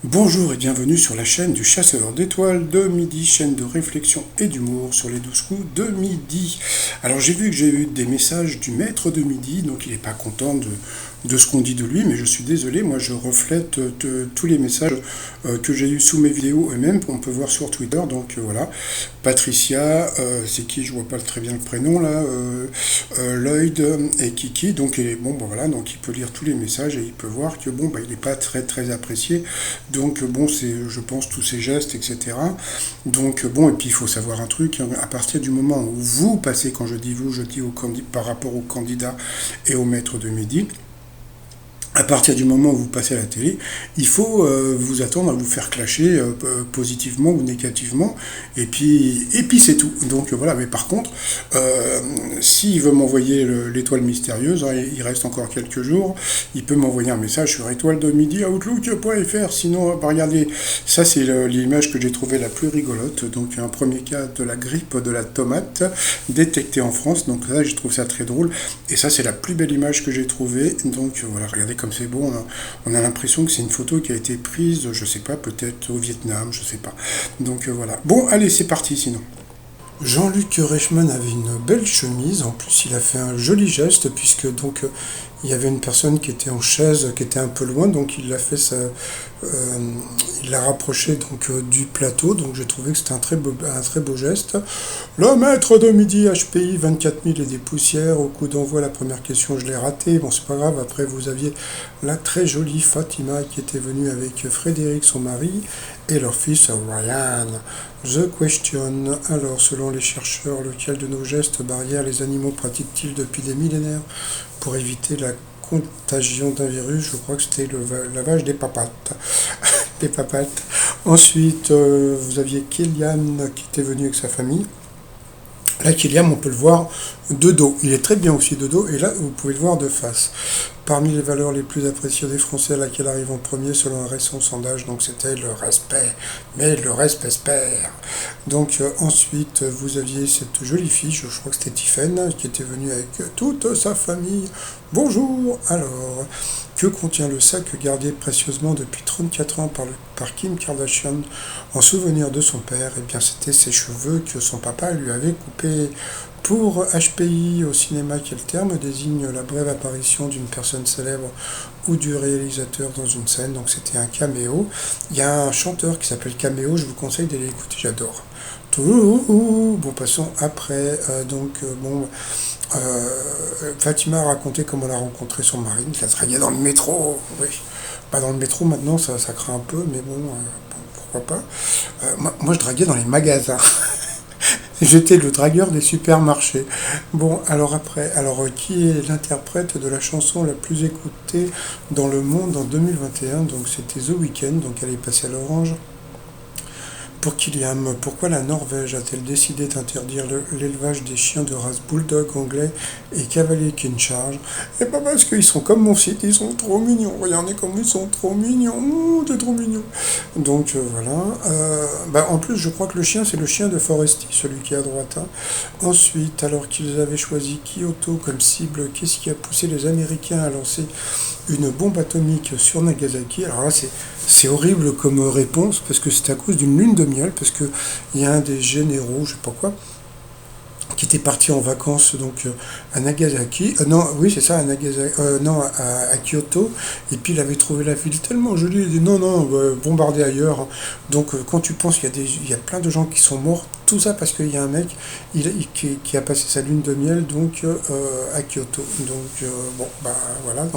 Bonjour et bienvenue sur la chaîne du Chasseur d'étoiles de midi, chaîne de réflexion et d'humour sur les 12 coups de midi. Alors j'ai vu que j'ai eu des messages du maître de midi, donc il n'est pas content de ce qu'on dit de lui, mais je suis désolé, moi je reflète tous les messages que j'ai eu sous mes vidéos eux-mêmes, qu'on peut voir sur Twitter, donc voilà. Patricia, c'est qui, je vois pas très bien le prénom là, Lloyd et Kiki, donc bon voilà, donc il peut lire tous les messages et il peut voir que bon, il n'est pas très apprécié. Donc bon, c'est, je pense, tous ces gestes, etc. Donc bon, et puis il faut savoir un truc, hein, à partir du moment où vous passez, quand je dis vous, je dis par rapport aux candidats et aux maîtres de midi, à partir du moment où vous passez à la télé, il faut vous attendre à vous faire clasher positivement ou négativement, et puis c'est tout. Donc voilà, mais par contre, s'il veut m'envoyer l'étoile mystérieuse, hein, il reste encore quelques jours, il peut m'envoyer un message sur étoile de midi outlook.fr. Sinon, regardez, ça c'est l'image que j'ai trouvée la plus rigolote. Donc un premier cas de la grippe de la tomate détectée en France. Donc là, je trouve ça très drôle. Et ça, c'est la plus belle image que j'ai trouvée. Donc voilà, regardez comme c'est beau. On a l'impression que c'est une photo qui a été prise, je sais pas, peut-être au Vietnam, je sais pas. Donc voilà. Bon, allez, c'est parti sinon. Jean-Luc Reichmann avait une belle chemise, en plus il a fait un joli geste puisque donc il y avait une personne qui était en chaise, qui était un peu loin, donc il l'a fait il l'a rapproché donc du plateau, donc j'ai trouvé que c'était un très beau geste. Le maître de midi HPI 24 000 et des poussières, au coup d'envoi la première question je l'ai raté, bon c'est pas grave, après vous aviez la très jolie Fatima qui était venue avec Frédéric son mari et leur fils Ryan. The question. Alors, selon les chercheurs, lequel de nos gestes barrières les animaux pratiquent-ils depuis des millénaires pour éviter la contagion d'un virus? Je crois que c'était le lavage des papates. Des papates. Ensuite, vous aviez Kélian qui était venu avec sa famille. Là, Kylian, on peut le voir de dos. Il est très bien aussi de dos, et là, vous pouvez le voir de face. Parmi les valeurs les plus appréciées des Français, laquelle arrive en premier selon un récent sondage, donc c'était le respect. Mais le respect espère. Donc ensuite, vous aviez cette jolie fille, je crois que c'était Tiffen, qui était venue avec toute sa famille. Bonjour. Alors, que contient le sac gardé précieusement depuis 34 ans par Kim Kardashian en souvenir de son père? Eh bien, c'était ses cheveux que son papa lui avait coupés. Pour HPI au cinéma, quel terme désigne la brève apparition d'une personne célèbre ou du réalisateur dans une scène? Donc c'était un caméo. Il y a un chanteur qui s'appelle Caméo, je vous conseille d'aller l'écouter, j'adore. Bon, passons après. Fatima a raconté comment elle a rencontré son mari, il l'a dragué dans le métro. Oui, pas dans le métro maintenant, ça craint un peu, mais bon, pourquoi pas. Moi, je draguais dans les magasins. J'étais le dragueur des supermarchés. Bon, alors après, qui est l'interprète de la chanson la plus écoutée dans le monde en 2021? Donc c'était The Weeknd, donc elle est passée à l'orange. Pour Kylian, pourquoi la Norvège a-t-elle décidé d'interdire l'élevage des chiens de race bulldog anglais et cavalier king charge? Et pas parce qu'ils sont comme mon site, ils sont trop mignons. Regardez comme ils sont trop mignons. Ouh, t'es trop mignon. Donc voilà. En plus, je crois que le chien, c'est le chien de Foresti, celui qui est à droite. Hein. Ensuite, alors qu'ils avaient choisi Kyoto comme cible, qu'est-ce qui a poussé les Américains à lancer une bombe atomique sur Nagasaki? Alors là, c'est horrible comme réponse, parce que c'est à cause d'une lune de miel, parce qu'il y a un des généraux, je sais pas quoi, qui était parti en vacances donc à Nagasaki, non, oui c'est ça, à Nagasaki, non, à Kyoto, et puis il avait trouvé la ville tellement jolie, il a dit non, bombarder ailleurs. Hein. Donc quand tu penses qu'il y a plein de gens qui sont morts, tout ça parce qu'il y a un mec qui a passé sa lune de miel donc à Kyoto. Donc voilà.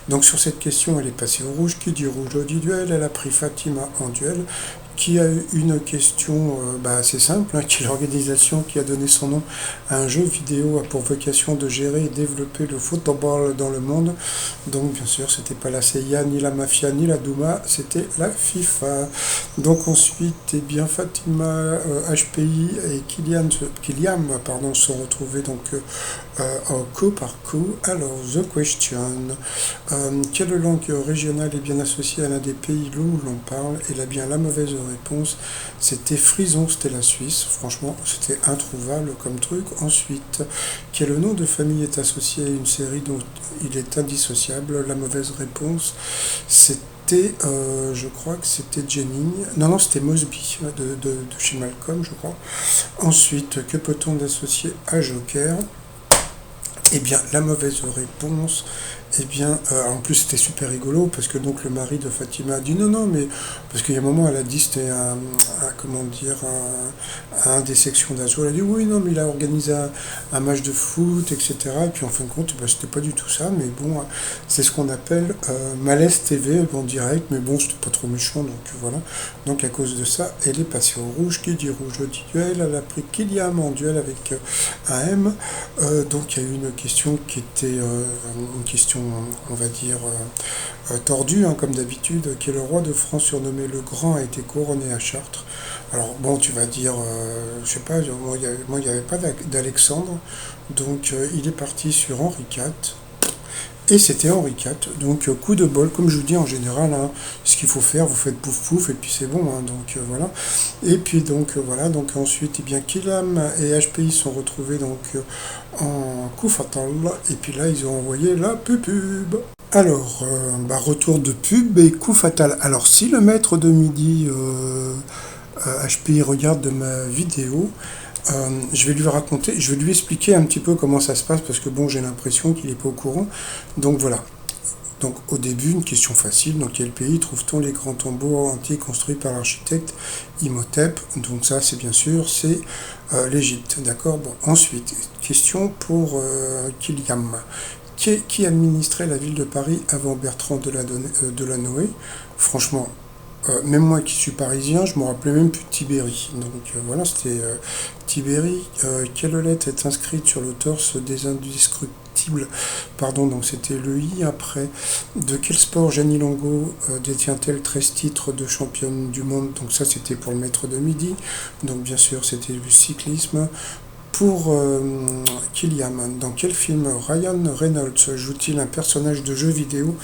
Donc sur cette question, elle est passée au rouge. Qui dit rouge dit duel. Elle a pris Fatima en duel. Qui a eu une question assez simple, hein, qui est l'organisation qui a donné son nom à un jeu vidéo a pour vocation de gérer et développer le football dans le monde. Donc bien sûr, c'était pas la CIA, ni la Mafia, ni la Douma, c'était la FIFA. Donc ensuite, Fatima, HPI et Kylian sont retrouvés donc au coup par coup. Alors, the question. Quelle langue régionale est bien associée à l'un des pays où l'on parle? Et là bien la mauvaise réponse, c'était Frison, c'était la Suisse. Franchement, c'était introuvable comme truc. Ensuite, quel nom de famille est associé à une série dont il est indissociable? La mauvaise réponse, c'était je crois que c'était Jennings. Non, non, c'était Mosby de chez Malcolm, je crois. Ensuite, que peut-on associer à Joker? Eh bien, la mauvaise réponse, eh bien, en plus c'était super rigolo parce que donc le mari de Fatima a dit non, non, mais parce qu'il y a un moment elle a dit c'était comment dire, des sections d'assaut. Elle a dit oui, non, mais il a organisé un match de foot, etc. Et puis en fin de compte, bah, c'était pas du tout ça, mais bon, c'est ce qu'on appelle malaise TV en direct, mais bon, c'était pas trop méchant, donc voilà. Donc à cause de ça, elle est passée au rouge. Qui dit rouge dit duel. Elle a pris Kylian en duel avec un M. Donc il y a eu une question qui était une question, on va dire, tordue, hein, comme d'habitude, qui est le roi de France surnommé le Grand a été couronné à Chartres. Alors bon, tu vas dire, je sais pas, moi il n'y avait pas d'Alexandre, donc il est parti sur Henri IV. Et c'était Henri IV, donc coup de bol, comme je vous dis en général, hein, ce qu'il faut faire, vous faites pouf pouf, et puis c'est bon, hein, donc voilà. Et puis donc voilà, donc ensuite, eh bien, Killam et HPI sont retrouvés donc en coup fatal, et puis là, ils ont envoyé la pub. Alors, retour de pub et coup fatal. Alors, si le maître de midi HPI regarde de ma vidéo, je vais lui raconter, je vais lui expliquer un petit peu comment ça se passe parce que bon, j'ai l'impression qu'il n'est pas au courant. Donc voilà. Donc au début, une question facile. Dans quel pays trouve-t-on les grands tombeaux antiques construits par l'architecte Imhotep? Donc ça, c'est bien sûr, c'est l'Égypte. D'accord. Bon. Ensuite, question pour Kiliam. Qui administrait la ville de Paris avant Bertrand Delanoë? Franchement, même moi qui suis parisien, je me rappelais même plus de Tibéri. Donc voilà, c'était Tibéri. Quelle lettre est inscrite sur le torse des indescriptibles? Pardon, donc c'était le I après. De quel sport Jeannie Longo détient-elle 13 titres de championne du monde? Donc ça, c'était pour le maître de midi. Donc bien sûr, c'était le cyclisme. Pour Kylian, dans quel film Ryan Reynolds joue-t-il un personnage de jeu vidéo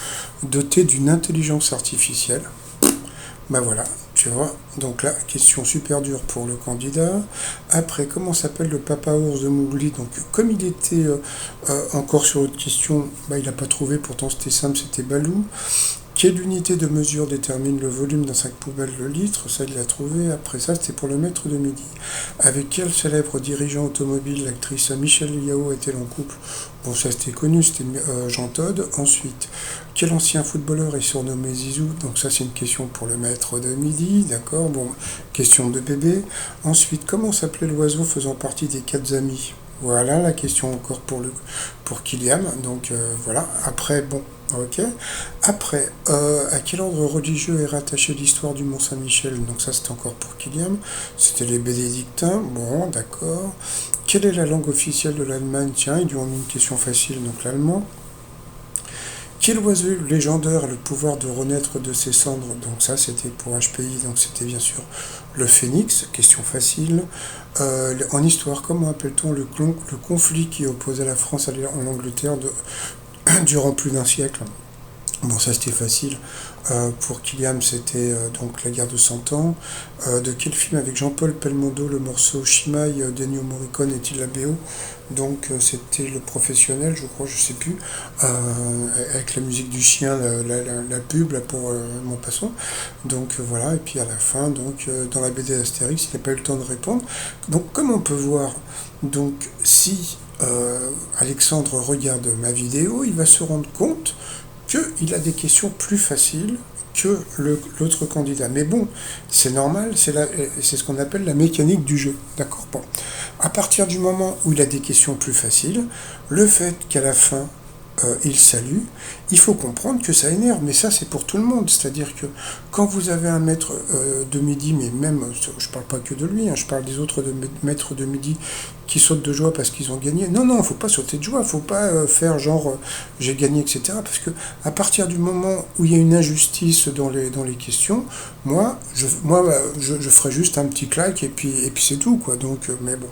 doté d'une intelligence artificielle? Ben voilà, tu vois. Donc là, question super dure pour le candidat. Après, comment s'appelle le papa ours de Mowgli? Donc, comme il était encore sur l'autre question, bah, il n'a pas trouvé, pourtant c'était simple, c'était Balou. Quelle unité de mesure détermine le volume d'un sac poubelle, le litre? Ça, il l'a trouvé. Après ça, c'était pour le maître de midi. Avec quel célèbre dirigeant automobile l'actrice Michelle Yao est-elle en couple? Bon, ça, c'était connu, c'était Jean Todt. Ensuite, quel ancien footballeur est surnommé Zizou? Donc ça, c'est une question pour le maître de midi, d'accord? Bon, question de bébé. Ensuite, comment s'appelait l'oiseau faisant partie des 4 amis? Voilà la question encore pour Kylian. Donc voilà. Après, bon, ok. Après, à quel ordre religieux est rattachée l'histoire du Mont-Saint-Michel? Donc ça, c'était encore pour Kylian. C'était les bénédictins. Bon, d'accord. Quelle est la langue officielle de l'Allemagne? Tiens, ils lui ont mis une question facile, donc l'allemand. Quel oiseau légendaire a le pouvoir de renaître de ses cendres? Donc ça, c'était pour HPI, donc c'était bien sûr le phénix, question facile. En histoire, comment appelle-t-on le conflit qui opposait la France à l'Angleterre durant plus d'un siècle? Bon, ça c'était facile. Pour Kylian, c'était donc la guerre de 100 ans. De quel film avec Jean-Paul Belmondo le morceau Shimai d'Ennio Morricone est-il la BO? Donc c'était le professionnel, je crois, je sais plus, avec la musique du chien, la pub là, pour Montpasson. Donc voilà, et puis à la fin, donc dans la BD Astérix, il n'a pas eu le temps de répondre. Donc comme on peut voir, donc si Alexandre regarde ma vidéo, il va se rendre compte qu'il a des questions plus faciles que l'autre candidat. Mais bon, c'est normal, c'est ce qu'on appelle la mécanique du jeu. D'accord? Bon. À partir du moment où il a des questions plus faciles, le fait qu'à la fin, il salue, il faut comprendre que ça énerve, mais ça c'est pour tout le monde, c'est-à-dire que quand vous avez un maître de midi, mais même, je parle pas que de lui, hein, je parle des autres maîtres de midi qui sautent de joie parce qu'ils ont gagné, non, non, faut pas sauter de joie, faut pas faire genre j'ai gagné, etc., parce que à partir du moment où il y a une injustice dans les questions, je ferai juste un petit claque et puis c'est tout, quoi, donc, mais bon,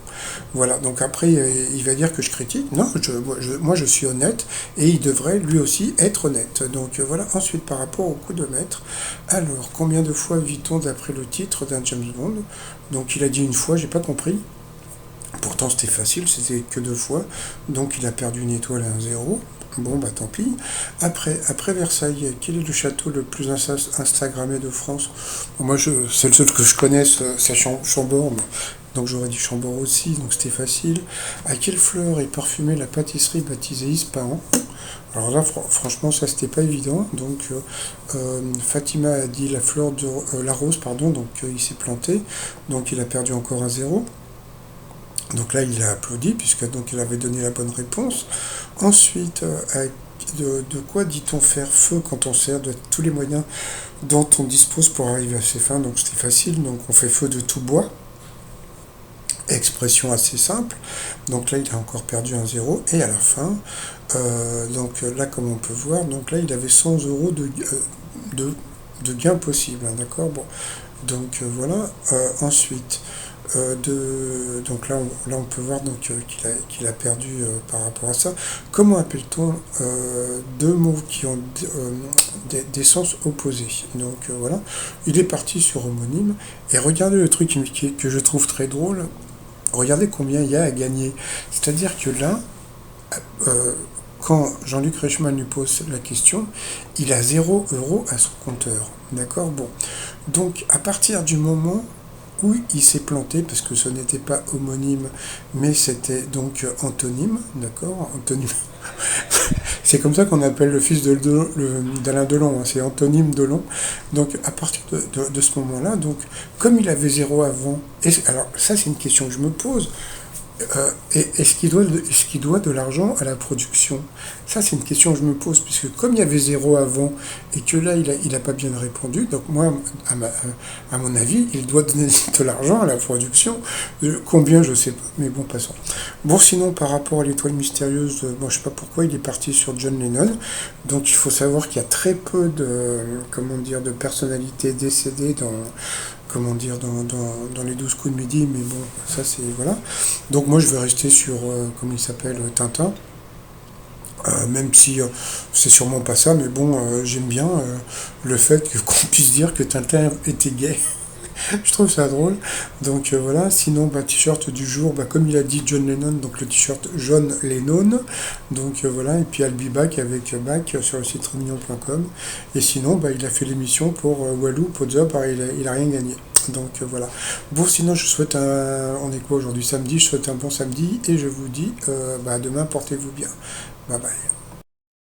voilà, donc après, il va dire que je critique, non, moi je suis honnête, et il devrait lui aussi être honnête. Donc voilà, ensuite par rapport au coup de maître, alors combien de fois vit-on d'après le titre d'un James Bond? Donc il a dit une fois, j'ai pas compris. Pourtant c'était facile, c'était que 2 fois. Donc il a perdu une étoile et un zéro. Bon bah tant pis. Après Versailles, quel est le château le plus instagrammé de France? Bon, moi c'est le seul que je connaisse, c'est Chambord. Donc j'aurais dit Chambord aussi, donc c'était facile. À quelle fleur est parfumée la pâtisserie baptisée Ispahan? Alors là, franchement, ça c'était pas évident. Donc Fatima a dit la rose, pardon, donc il s'est planté. Donc il a perdu encore un zéro. Donc là, il a applaudi, puisque donc il avait donné la bonne réponse. Ensuite, de quoi dit-on faire feu quand on sert de tous les moyens dont on dispose pour arriver à ses fins? Donc c'était facile, donc on fait feu de tout bois. Expression assez simple. Donc là, il a encore perdu un zéro. Et à la fin, donc là, comme on peut voir, donc là, il avait 100 euros de, de gain possible. Hein, d'accord. Bon. Donc voilà. Ensuite, donc là, on peut voir donc, qu'il a perdu par rapport à ça. Comment appelle-t-on deux mots qui ont des sens opposés? Donc voilà. Il est parti sur homonyme. Et regardez le truc que je trouve très drôle. Regardez combien il y a à gagner. C'est-à-dire que là, euh, quand Jean-Luc Reichmann lui pose la question, il a 0 € à son compteur. D'accord. Bon. Donc, à partir du moment où il s'est planté, parce que ce n'était pas homonyme, mais c'était donc antonyme, d'accord. Antonyme. C'est comme ça qu'on appelle le fils d'Alain Delon, hein, c'est Antonyme Delon. Donc à partir de ce moment-là, donc comme il avait zéro avant, alors ça c'est une question que je me pose, est-ce qu'il doit de l'argent à la production? Ça, c'est une question que je me pose, puisque comme il y avait zéro avant, et que là, il a pas bien répondu, donc moi, à mon avis, il doit donner de l'argent à la production. Combien, je sais pas, mais bon, passons. Bon, sinon, par rapport à l'étoile mystérieuse, bon, je sais pas pourquoi il est parti sur John Lennon. Donc, il faut savoir qu'il y a très peu comment dire, de personnalités décédées dans les 12 coups de midi, mais bon, ça c'est, voilà. Donc moi je vais rester sur, comment il s'appelle, Tintin, même si c'est sûrement pas ça, mais bon, j'aime bien le fait qu'on puisse dire que Tintin était gay. Je trouve ça drôle. Donc voilà, sinon, bah, t-shirt du jour, bah, comme il a dit John Lennon, donc le t-shirt John Lennon. Donc voilà, et puis I'll be back avec back sur le site remignon.com. Et sinon, bah, il a fait l'émission pour Walou, Podzop, il a rien gagné. Donc voilà. Bon, sinon, je souhaite on est quoi aujourd'hui, samedi? Je souhaite un bon samedi et je vous dis, bah, demain, portez-vous bien. Bye bye.